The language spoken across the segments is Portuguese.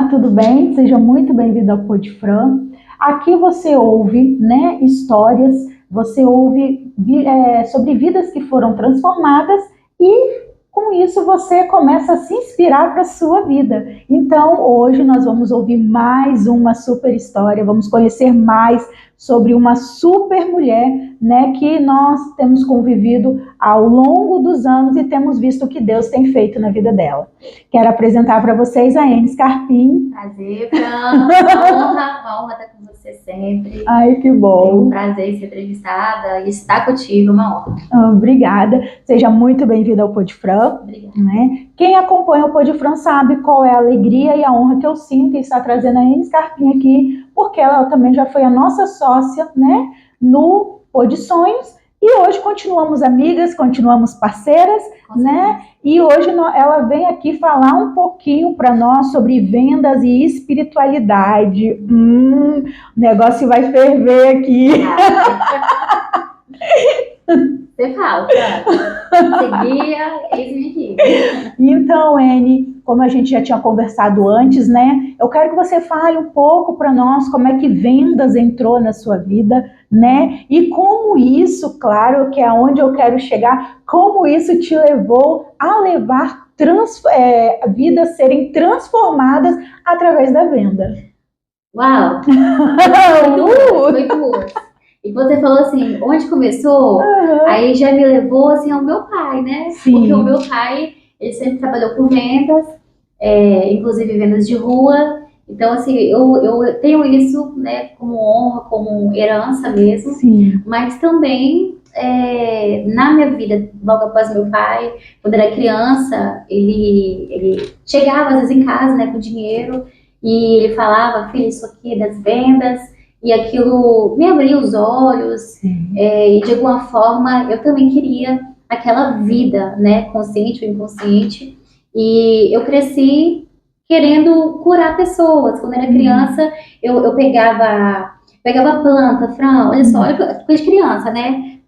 Olá, tudo bem? Seja muito bem-vindo ao Podfran. Aqui você ouve, né, histórias, você ouve sobre vidas que foram transformadas e com isso você começa a se inspirar para a sua vida. Então, hoje nós vamos ouvir mais uma super história, vamos conhecer mais sobre uma super mulher, né, que nós temos convivido ao longo dos anos e temos visto o que Deus tem feito na vida dela. Quero apresentar para vocês a Ene Scarpim. Prazer, Fran. Uma honra estar com você sempre. Ai, que bom. É um prazer ser entrevistada e estar contigo, uma honra. Obrigada. Seja muito bem-vinda ao Podfran. Obrigada. Né? Quem acompanha o Podfran sabe qual é a alegria e a honra que eu sinto em estar trazendo a Ene Scarpim aqui, porque ela também já foi a nossa sócia, né, no Podsonhos. E hoje continuamos amigas, continuamos parceiras, né? E hoje ela vem aqui falar um pouquinho para nós sobre vendas e espiritualidade. O negócio vai ferver aqui. Você falta. Seguia, eis-me aqui. Então, Ene, como a gente já tinha conversado antes, né? Eu quero que você fale um pouco para nós como é que vendas entrou na sua vida, né? E como isso, claro, que é onde eu quero chegar, como isso te levou a levar vidas serem transformadas através da venda. Uau! Foi duas. E você falou assim, onde começou? Aí já me levou assim ao meu pai, né? Sim. Porque o meu pai, ele sempre trabalhou com vendas, inclusive vendas de rua. Então, assim, eu tenho isso, né, como honra, como herança mesmo. Sim. Mas também, na minha vida, logo após meu pai, quando era criança, ele chegava às vezes em casa, né, com dinheiro, e ele falava, filha, isso aqui é das vendas. E aquilo me abria os olhos, e de alguma forma eu também queria aquela vida, né, consciente ou inconsciente. E eu cresci querendo curar pessoas. Quando eu era criança, eu pegava planta, Fran, olha só, olha coisa de criança, né?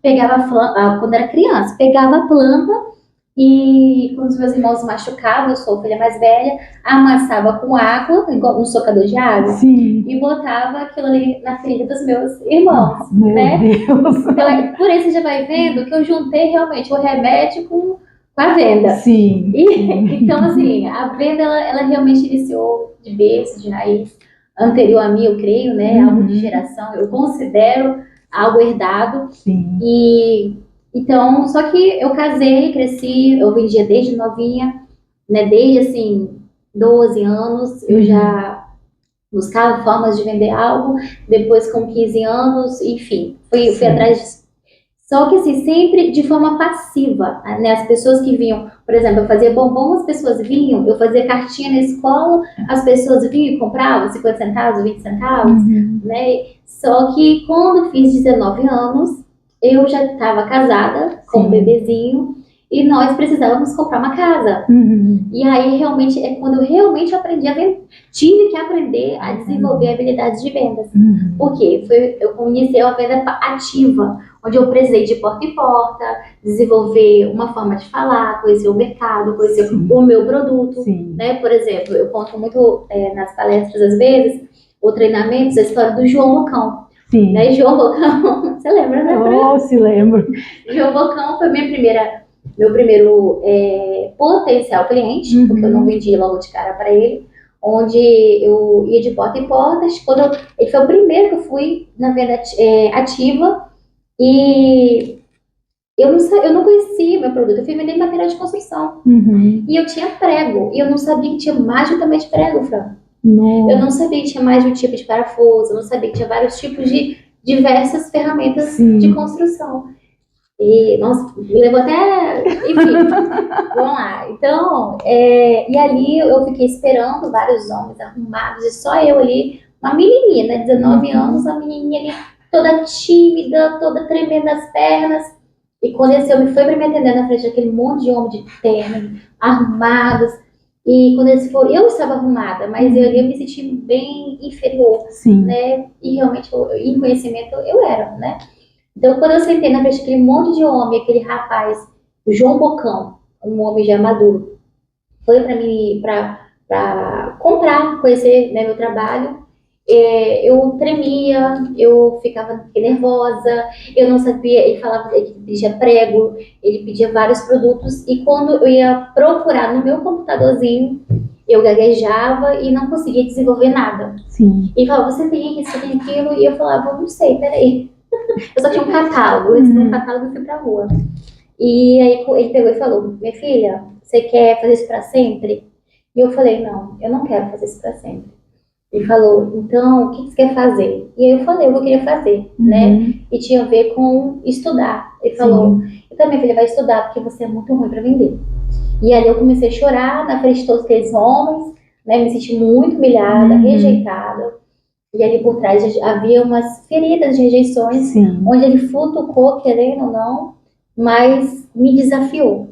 Quando era criança, pegava a planta e quando os meus irmãos machucavam, eu sou a filha mais velha, amassava com água, igual um socador de água. Sim. E botava aquilo ali na ferida dos meus irmãos, Meu né? Deus. Então, por isso você já vai vendo que eu juntei realmente o remédio com a venda. Sim. Então, assim, a venda, ela realmente iniciou de berço, de raiz, anterior a mim, eu creio, né? Algo de geração, eu considero algo herdado. Sim. Então, só que eu casei, cresci, eu vendia desde novinha, né? Desde, assim, 12 anos, eu já buscava formas de vender algo. Depois, com 15 anos, enfim, fui atrás disso. Só que, assim, sempre de forma passiva, né? As pessoas que vinham, por exemplo, eu fazia bombom, as pessoas vinham, eu fazia cartinha na escola, as pessoas vinham e compravam 50 centavos, 20 centavos, né? Só que quando fiz 19 anos, eu já estava casada com um bebezinho e nós precisávamos comprar uma casa. E aí realmente é quando eu realmente aprendi a vender. Tive que aprender a desenvolver habilidades de vendas. Por quê? Eu iniciei uma venda ativa, onde eu precisei de porta em porta, desenvolver uma forma de falar, conhecer o mercado, conhecer o meu produto. Né? Por exemplo, eu conto muito nas palestras às vezes, ou treinamentos, a história do João Bocão. Sim. Né? João Bocão, você lembra, né? Oh, se lembro. João Bocão foi meu primeiro potencial cliente, porque eu não vendi logo de cara para ele, onde eu ia de porta em porta. Ele foi o primeiro que eu fui na venda ativa e eu não conhecia meu produto. Eu fui vender material de construção e eu tinha prego e eu não sabia que tinha mais de um tamanho de prego, Fran. Eu não sabia que tinha mais de um tipo de parafuso, eu não sabia que tinha vários tipos de diversas ferramentas de construção. E, nossa, me levou até... Enfim, vamos lá. Então, e ali eu fiquei esperando vários homens arrumados e só eu ali, uma menininha, né, 19 anos, a menininha ali toda tímida, toda tremendo as pernas. E quando esse homem foi para me atender na frente daquele monte de homem de terno, arrumados, e quando eles foram, eu estava arrumada, mas eu me senti bem inferior, né? E realmente, em conhecimento, eu era, né? Então, quando eu sentei na frente daquele monte de homem, aquele rapaz, o João Bocão, um homem já maduro, foi para mim, para para comprar, conhecer, né, meu trabalho, eu tremia, eu ficava nervosa, eu não sabia, ele falava, ele pedia prego, ele pedia vários produtos, e quando eu ia procurar no meu computadorzinho, eu gaguejava e não conseguia desenvolver nada. Sim. E falava, você tem isso, você tem aquilo, e eu falava, não sei, peraí. Eu só tinha um catálogo, eu recebi um catálogo e fui pra rua. E aí ele pegou e falou, minha filha, você quer fazer isso pra sempre? E eu falei, não, eu não quero fazer isso pra sempre. Ele falou, então, o que você quer fazer? E aí eu falei o que eu queria fazer, né? E tinha a ver com estudar. Ele falou, então minha filha vai estudar porque você é muito ruim pra vender. E aí eu comecei a chorar na frente de todos aqueles homens, né? Me senti muito humilhada, rejeitada. E ali por trás havia umas feridas de rejeições, onde ele futucou, querendo ou não, mas me desafiou.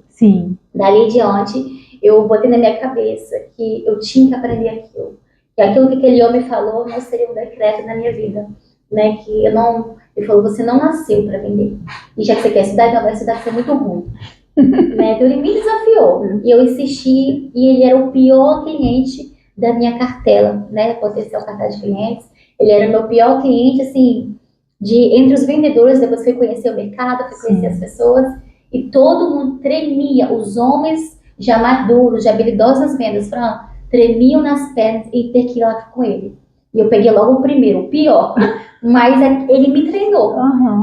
Dali em diante, eu botei na minha cabeça que eu tinha que aprender aquilo. E aquilo que aquele homem falou não seria um decreto na minha vida, né? Que eu não... Ele falou, você não nasceu para vender. E já que você quer estudar, então vai estudar, que você é muito ruim. Né? Então ele me desafiou. E eu insisti, e ele era o pior cliente da minha cartela, né? Potencial cartela de clientes. Ele era o meu pior cliente, assim, entre os vendedores. Depois fui conhecer o mercado, fui conhecer as pessoas. E todo mundo tremia. Os homens já maduros, já habilidosos nas vendas, tremiam nas pernas e ter que ir lá com ele. E eu peguei logo o primeiro, o pior. Mas ele me treinou,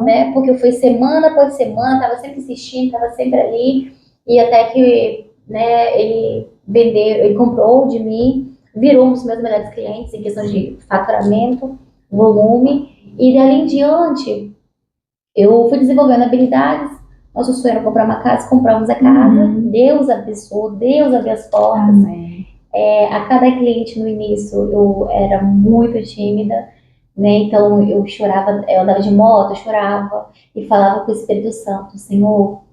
né? Porque eu fui semana após semana, tava sempre insistindo, tava sempre ali. E até que, né, ele comprou de mim, virou um dos meus melhores clientes em questão de faturamento, volume. E dali em diante, eu fui desenvolvendo habilidades. Nosso sonho era comprar uma casa, compramos a casa. Deus abençoou, Deus abriu as portas. A cada cliente no início eu era muito tímida, né? Então eu chorava, eu andava de moto, eu chorava e falava com o Espírito Santo, Senhor,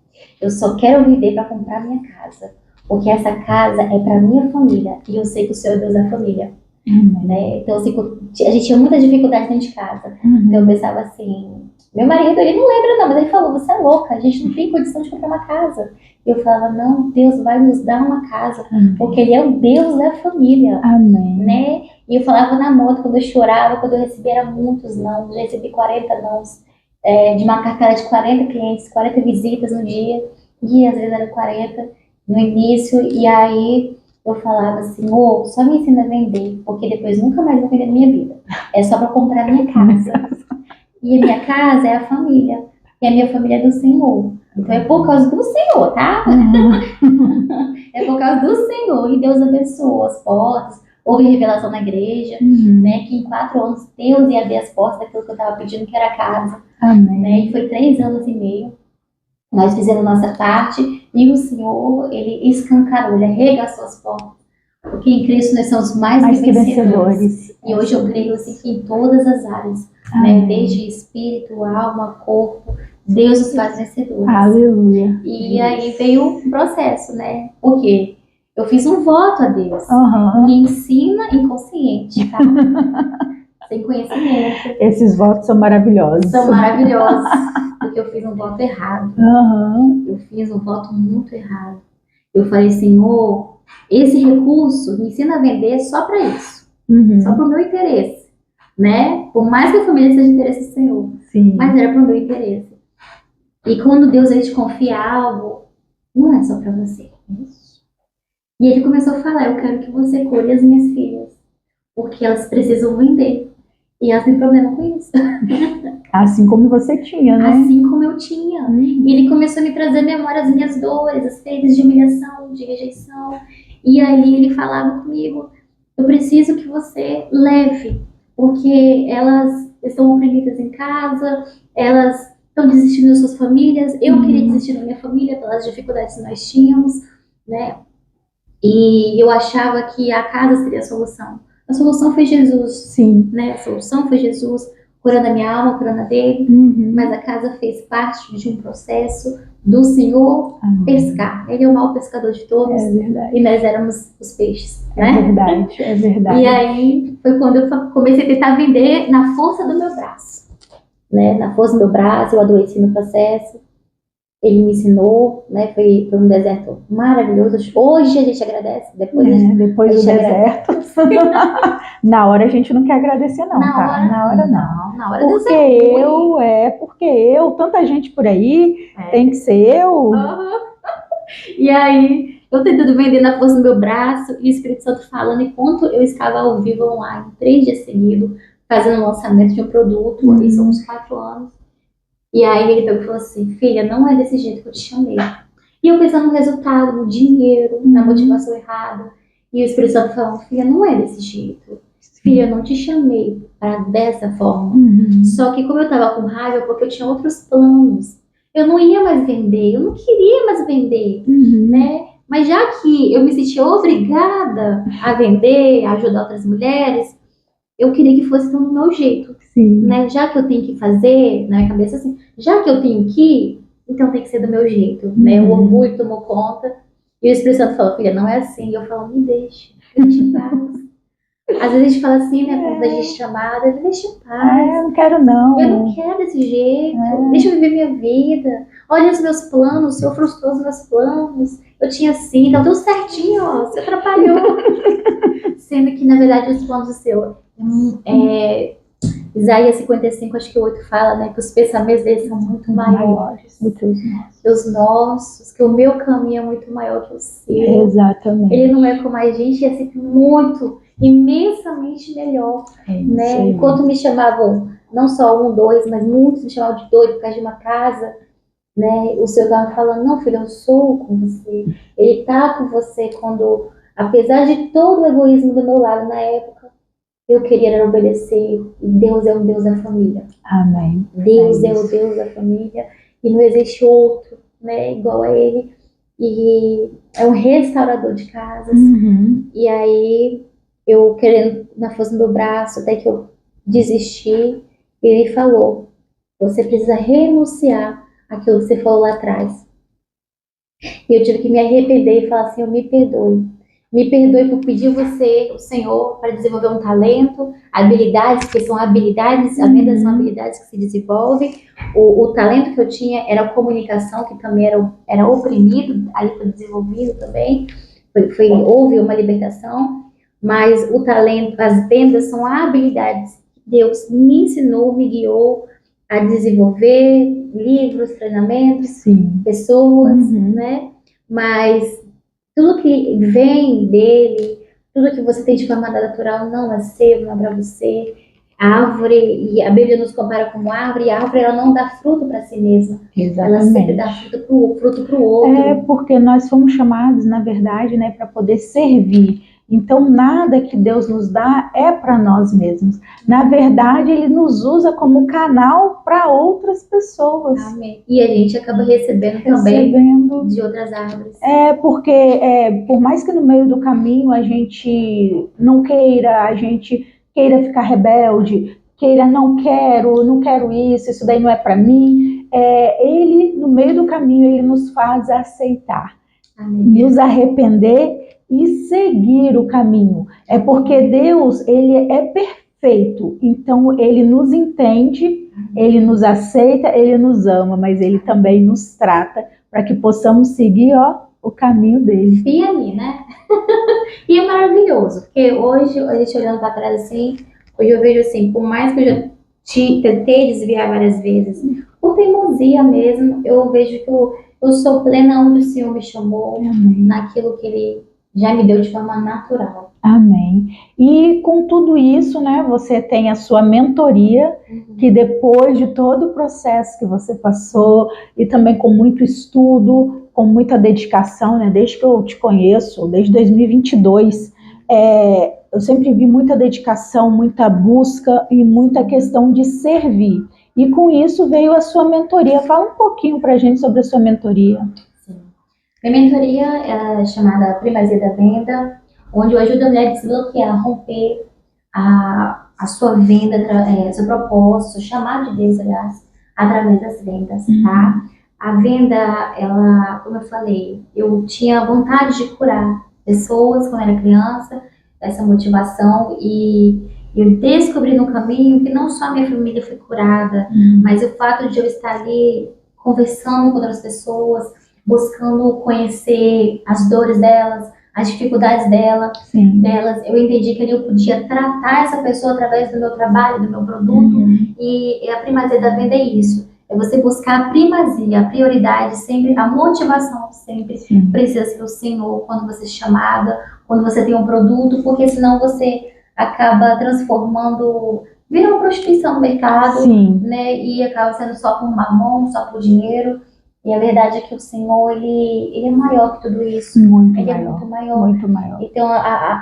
eu só quero vender para comprar minha casa, porque essa casa é para minha família e eu sei que o Senhor é Deus da família. Né? Então assim, a gente tinha muita dificuldade dentro de casa. Então eu pensava assim, meu marido, ele não lembra não, mas ele falou, você é louca, a gente não tem condição de comprar uma casa. E eu falava, não, Deus vai nos dar uma casa, porque Ele é o Deus da família. Né? E eu falava na moto, quando eu chorava, quando eu recebia muitos não, já recebi 40 nãos, de uma cartela de 40 clientes, 40 visitas no dia, e às vezes eram 40 no início, e aí eu falava assim, só me ensina a vender, porque depois nunca mais vou vender na minha vida, é só para comprar minha casa. E a minha casa é a família, e a minha família é do Senhor. Então é por causa do Senhor, tá? É por causa do Senhor. E Deus abençoou as portas. Houve revelação na igreja, né? Que em 4 anos Deus ia abrir as portas daquilo que eu estava pedindo, que era a casa. Né? E foi 3 anos e meio. Nós fizemos nossa parte e o Senhor, Ele escancarou, Ele arregaçou as portas. Porque em Cristo nós somos mais que vencedores. E hoje eu creio assim, que em todas as áreas, né? Desde espírito, alma, corpo, Deus nos faz vencedores. Aleluia. E aí veio um processo, né? Porque eu fiz um voto a Deus. Me ensina inconsciente, tá? Sem conhecimento. Esses votos são maravilhosos. São maravilhosos. Porque eu fiz um voto errado. Eu fiz um voto muito errado. Eu falei, Senhor, esse recurso me ensina a vender só para isso. Só para o meu interesse. Né? Por mais que a família seja interesse do Senhor. Mas era para o meu interesse. E quando Deus ele te confia algo, não é só para você. E ele começou a falar, eu quero que você colhe as minhas filhas, porque elas precisam vender. E elas têm problema com isso. Assim como você tinha, né? Assim como eu tinha. E ele começou a me trazer memória das minhas dores, as feridas de humilhação, de rejeição. E ali ele falava comigo, eu preciso que você leve, porque elas estão oprimidas em casa, elas estão desistindo das suas famílias, eu queria desistir da minha família pelas dificuldades que nós tínhamos, né? E eu achava que a casa seria a solução. A solução foi Jesus, né? A solução foi Jesus, curando a minha alma, curando a dele, mas a casa fez parte de um processo do Senhor pescar. Ele é o maior pescador de todos, e nós éramos os peixes, né? É verdade. E aí foi quando eu comecei a tentar vender na força do meu braço. Né, na força do meu braço, eu adoeci no processo. Ele me ensinou, né? Foi um deserto maravilhoso. Hoje a gente agradece, depois depois do deserto. Na hora a gente não quer agradecer, não, na tá? hora, Na hora não. Na hora Porque eu, tanta gente por aí, tem que ser eu. E aí, eu tentando vender na força do meu braço, e o Espírito Santo falando, enquanto eu estava ao vivo online, 3 dias seguidos, fazendo o lançamento de um produto, isso há uns 4 anos. E aí ele falou assim, filha, não é desse jeito que eu te chamei. E eu pensando no resultado, no dinheiro, na motivação errada. E o Espírito Santo falando, filha, não é desse jeito. Filha, eu não te chamei para dessa forma. Só que como eu estava com raiva, porque eu tinha outros planos. Eu não ia mais vender, eu não queria mais vender, né? Mas já que eu me sentia obrigada a vender, a ajudar outras mulheres, eu queria que fosse do meu jeito. Né? Já que eu tenho que fazer, na minha cabeça assim, já que eu tenho que ir, então tem que ser do meu jeito, né? O orgulho tomou conta, e o Espírito Santo falou, filha, não é assim. E eu falo, me deixa, deixa em paz. Às vezes a gente fala assim, né, quando a gente é chamada, me deixa em paz. Eu não quero não. Eu não quero desse jeito, deixa eu viver minha vida. Olha os meus planos, o Senhor frustrou os meus planos. Eu tinha assim, então tudo certinho, ó, você atrapalhou. Sendo que, na verdade, os planos do Senhor Isaías 55, acho que o 8 fala, né, que os pensamentos deles são muito maiores do que os nossos, que o meu caminho é muito maior que o seu. Exatamente. Ele não é como a gente, é sempre muito, imensamente melhor. Né? Enquanto me chamavam, não só 1, 2, mas muitos me chamavam de doido por causa de uma casa, né? O Senhor estava falando, não, filho, eu sou com você. Ele está com você quando, apesar de todo o egoísmo do meu lado na época, eu queria obedecer. E Deus é o Deus da família. Amém. Deus é o Deus da família. E não existe outro, né, igual a Ele. E é um restaurador de casas. E aí, eu querendo na força do meu braço, até que eu desisti, ele falou, você precisa renunciar àquilo que você falou lá atrás. E eu tive que me arrepender e falar assim, eu me perdoe. Me perdoe por pedir você, o Senhor, para desenvolver um talento, habilidades, que são habilidades, a venda são habilidades que se desenvolvem. O talento que eu tinha era a comunicação, que também era oprimido, aí foi desenvolvido também. Houve uma libertação, mas o talento, as vendas são habilidades que Deus me ensinou, me guiou a desenvolver, livros, treinamentos, pessoas, né? Mas tudo que vem dele, tudo que você tem de forma natural não é seu, não é para você. A árvore, e a Bíblia nos compara como árvore, e a árvore ela não dá fruto para si mesma. Exatamente. Ela sempre dá fruto para o outro. Porque nós fomos chamados, na verdade, né, para poder servir. Então, nada que Deus nos dá é para nós mesmos. Na verdade, Ele nos usa como canal para outras pessoas. Amém. E a gente acaba recebendo também de outras árvores. Porque por mais que no meio do caminho a gente não queira, a gente queira ficar rebelde, queira não quero isso daí não é para mim, Ele, no meio do caminho, Ele nos faz aceitar. Amém. Nos arrepender e seguir o caminho. É porque Deus, Ele é perfeito. Então, Ele nos entende, Ele nos aceita, Ele nos ama, mas Ele também nos trata para que possamos seguir, o caminho dele. E ali, né? E é maravilhoso, porque hoje, a gente olhando para trás assim, hoje eu vejo assim, por mais que eu já tentei desviar várias vezes, por teimosia mesmo, eu vejo que eu sou plena onde o Senhor me chamou, naquilo que Ele já me deu de forma natural. Amém. E com tudo isso, né, você tem a sua mentoria, que depois de todo o processo que você passou, e também com muito estudo, com muita dedicação, né, desde que eu te conheço, desde 2022, eu sempre vi muita dedicação, muita busca e muita questão de servir. E com isso veio a sua mentoria. Fala um pouquinho pra gente sobre a sua mentoria. Minha mentoria é chamada Primazia da Venda, onde eu ajudo a mulher a desbloquear, romper a sua venda, seu propósito, seu chamado de Deus, aliás, através das vendas, tá? A venda, ela, como eu falei, eu tinha vontade de curar pessoas quando era criança, essa motivação, e eu descobri no caminho que não só a minha família foi curada, mas o fato de eu estar ali conversando com outras pessoas, buscando conhecer as dores delas, as dificuldades delas. Eu entendi que eu podia tratar essa pessoa através do meu trabalho, do meu produto. E a primazia da venda é isso. É você buscar a primazia, a prioridade, sempre, a motivação sempre precisa ser o Senhor quando você é chamada, quando você tem um produto, porque senão você acaba transformando, vira uma prostituição no mercado, né? E acaba sendo só por mamão, só por dinheiro. E a verdade é que o Senhor, ele é maior que tudo isso. É muito maior. Então,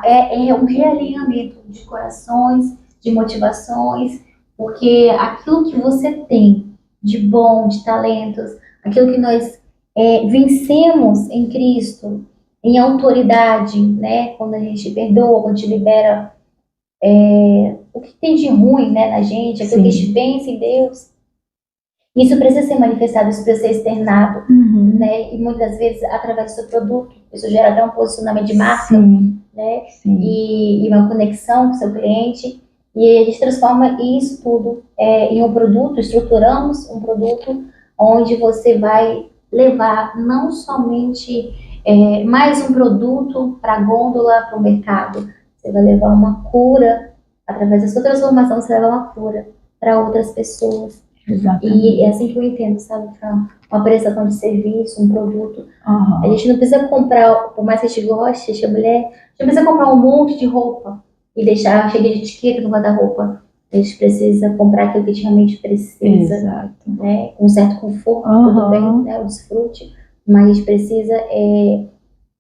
é um realinhamento de corações, de motivações, porque aquilo que você tem de bom, de talentos, aquilo que nós vencemos em Cristo, em autoridade, né? Quando a gente perdoa, quando a gente libera o que tem de ruim, né, na gente, aquilo que a gente vence em Deus. Isso precisa ser manifestado, isso precisa ser externado, né? E muitas vezes através do seu produto. Isso gera até um posicionamento de marca, né? E uma conexão com o seu cliente. E a gente transforma isso tudo em um produto, estruturamos um produto onde você vai levar não somente mais um produto para a gôndola, para o mercado. Você vai levar uma cura, através da sua transformação, você leva uma cura para outras pessoas. E é assim que eu entendo, sabe, Fran? Uma prestação de serviço, um produto. A gente não precisa comprar, por mais que a gente goste, a gente é mulher, a gente não precisa comprar um monte de roupa e deixar cheia de etiqueta no guarda-roupa. A gente precisa comprar aquilo que a gente realmente precisa, né? Com um certo conforto, tudo bem, né? O desfrute. Mas a gente precisa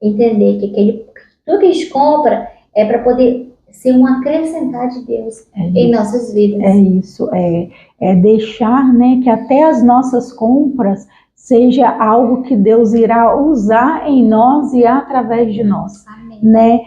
entender que tudo que a gente compra é para poder ser um acrescentar de Deus em nossas vidas. É isso, é deixar, né, que até as nossas compras seja algo que Deus irá usar em nós e através de nós. Amém. Né?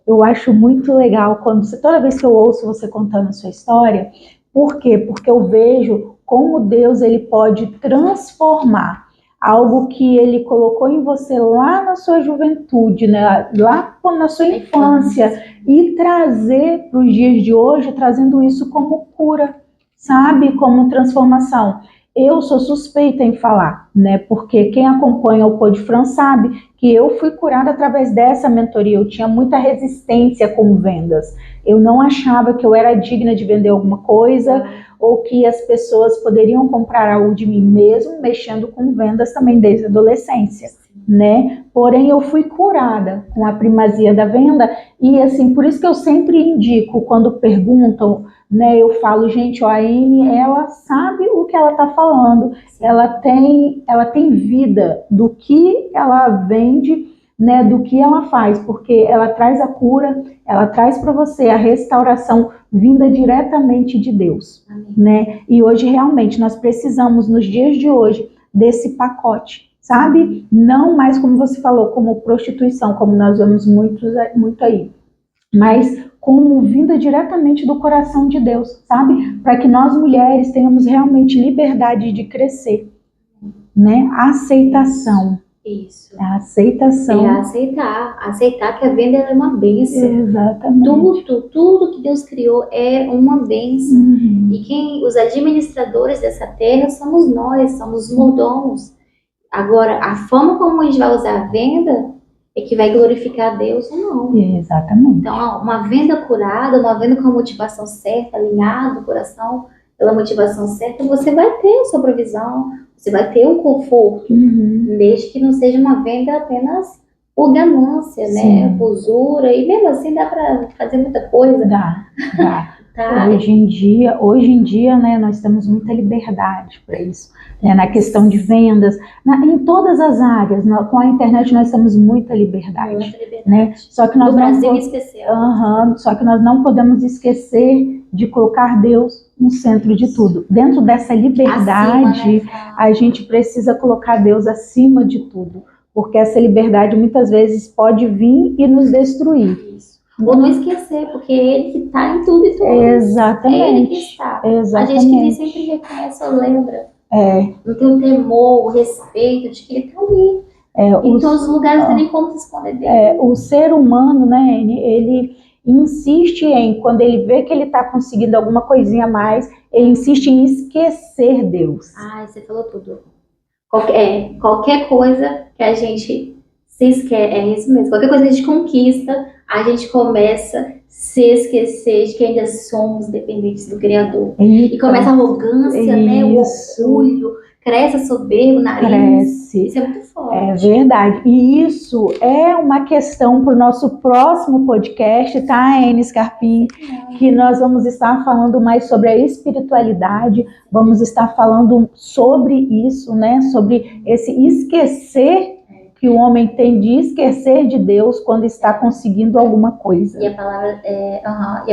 Eu acho muito legal toda vez que eu ouço você contando a sua história. Por quê? Porque eu vejo como Deus ele pode transformar algo que ele colocou em você lá na sua juventude, né? Lá na sua infância, e trazer para os dias de hoje, trazendo isso como cura, sabe? Como transformação. Eu sou suspeita em falar, né? Porque quem acompanha o Pod Fran sabe que eu fui curada através dessa mentoria. Eu tinha muita resistência com vendas. Eu não achava que eu era digna de vender alguma coisa ou que as pessoas poderiam comprar algo de mim, mesmo mexendo com vendas também desde a adolescência, né? Porém, eu fui curada com a primazia da venda e, assim, por isso que eu sempre indico, quando perguntam, né, eu falo, gente, a Amy, ela sabe o que ela está falando, ela tem vida do que ela vende, né, do que ela faz, porque ela traz a cura, ela traz para você a restauração vinda diretamente de Deus, né? E hoje realmente nós precisamos, nos dias de hoje, desse pacote, sabe? Não mais como você falou, como prostituição, como nós vemos muito aí, mas como vinda diretamente do coração de Deus, sabe? Para que nós mulheres tenhamos realmente liberdade de crescer, né? Aceitação. Isso. A aceitação. Aceitar que a venda é uma bênção. Exatamente. Tudo que Deus criou é uma bênção. E os administradores dessa terra somos nós, somos os mordomos. Agora, a forma como a gente vai usar a venda é que vai glorificar a Deus ou não. Exatamente. Então, uma venda curada, uma venda com a motivação certa, alinhado o coração pela motivação certa, você vai ter a sua provisão, você vai ter um conforto, desde que não seja uma venda apenas por ganância, né? Por usura, e mesmo assim dá para fazer muita coisa. Dá. Tá. Hoje em dia, né, nós temos muita liberdade para isso, né, na questão de vendas, em todas as áreas, com a internet nós temos muita liberdade. Né? Só que nós no Brasil em especial. Só que nós não podemos esquecer de colocar Deus no centro de tudo. Dentro dessa liberdade, a gente precisa colocar Deus acima de tudo, porque essa liberdade muitas vezes pode vir e nos destruir. Ou não esquecer, porque é Ele que está em tudo e tudo. Exatamente. É Ele que está. Exatamente. A gente que nem sempre reconhece ou lembra. Não tem o temor, o respeito de que Ele está ali. Em todos os lugares não tem nem como se esconder dele. O ser humano, né, ele insiste em, quando ele vê que ele está conseguindo alguma coisinha a mais, ele insiste em esquecer Deus. Você falou tudo. Qualquer coisa que a gente se esquece, é isso mesmo. Qualquer coisa que a gente conquista, a gente começa a se esquecer de que ainda somos dependentes do Criador. E começa a arrogância, né? O orgulho, cresce a soberba, o nariz. Cresce. Isso é muito forte. É verdade. E isso é uma questão para o nosso próximo podcast, tá, Ene Scarpim? Que nós vamos estar falando mais sobre a espiritualidade, vamos estar falando sobre isso, né? Sobre esse esquecer que o homem tem de esquecer de Deus quando está conseguindo alguma coisa. E a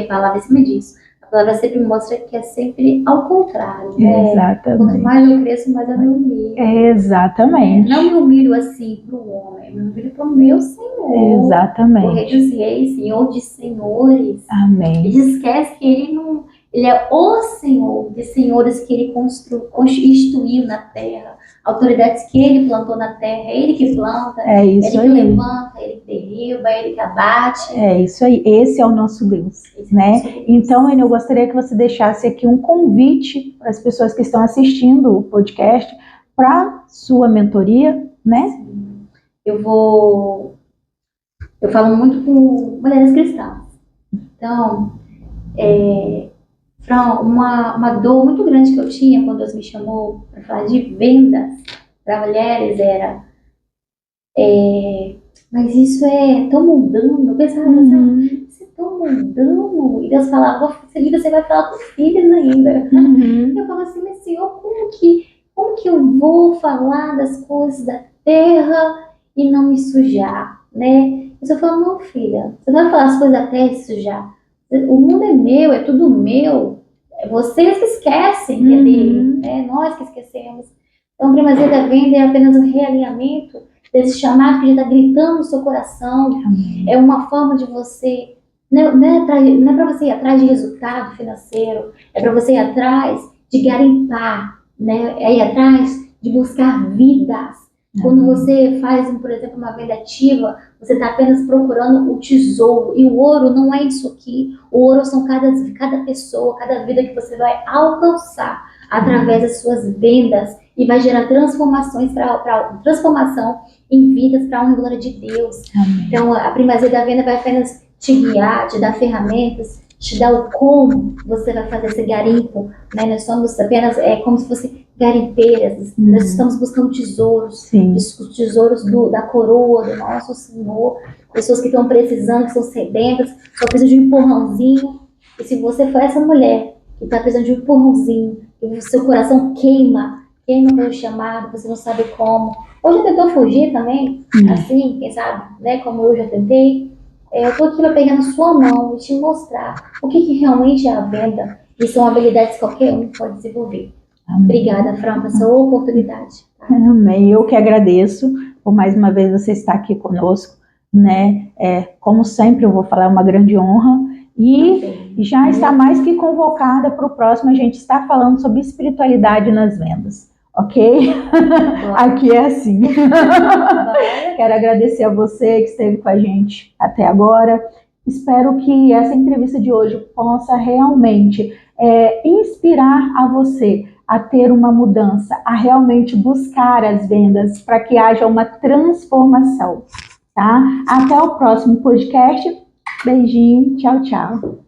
palavra em cima disso. A palavra sempre mostra que é sempre ao contrário. Né? Exatamente. Quanto mais eu cresço, mais eu me humilho. Exatamente. Não me humilho assim para o homem, me humilho para o meu Senhor. Exatamente. O Rei dos Reis, Senhor de Senhores. Amém. Ele esquece que ele é o Senhor de senhores que ele instituiu na terra. Autoridades que ele plantou na terra, é ele que planta, ele que levanta, ele que derriba, ele que abate. É isso aí, esse é o nosso Deus, né? Então, eu gostaria que você deixasse aqui um convite para as pessoas que estão assistindo o podcast para sua mentoria, né? Eu falo muito com mulheres cristãs. Então, uma dor muito grande que eu tinha quando Deus me chamou para falar de vendas para mulheres era mas isso é tão mundano. Eu pensava, isso é tão mundano. E Deus falava, você vai falar com filhos ainda. Eu falava assim, mas Senhor, como que eu vou falar das coisas da terra e não me sujar, né? Mas eu falo, não, filha, você não vai falar as coisas da terra e sujar. O mundo é meu, é tudo meu. É vocês que esquecem que é dele, né? Nós que esquecemos. Então, a primazia da venda é apenas um realinhamento desse chamado que já está gritando no seu coração. É uma forma de você, não é para você ir atrás de resultado financeiro, é para você ir atrás de garimpar, né? É ir atrás de buscar vidas. Quando você faz, por exemplo, uma venda ativa, você está apenas procurando o tesouro. E o ouro não é isso aqui. O ouro são cada pessoa, cada vida que você vai alcançar através das suas vendas. E vai gerar transformação em vidas para a honra e glória de Deus. Então, a primazia da venda vai apenas te guiar, te dar ferramentas, te dar o como você vai fazer esse garimpo. Né? Nós somos apenas como se fosse garimpeiras, nós estamos buscando tesouros, os tesouros da coroa, do nosso Senhor, pessoas que estão precisando, que estão sedentas, só precisam de um empurrãozinho. E se você for essa mulher que está precisando de um empurrãozinho, e o seu coração queima pelo chamado, você não sabe como, ou já tentou fugir também, assim, quem sabe, né, como eu já tentei, eu estou aqui para pegar na sua mão e te mostrar o que realmente é a venda, e são habilidades que qualquer um pode desenvolver. Obrigada, Fran, por essa oportunidade. Amém. Eu que agradeço por mais uma vez você estar aqui conosco, né? Como sempre, eu vou falar, é uma grande honra. E já está mais que convocada para o próximo. A gente está falando sobre espiritualidade nas vendas, ok? Aqui é assim. Quero agradecer a você que esteve com a gente até agora. Espero que essa entrevista de hoje possa realmente inspirar a você a ter uma mudança, a realmente buscar as vendas para que haja uma transformação, tá? Até o próximo podcast. Beijinho, tchau, tchau.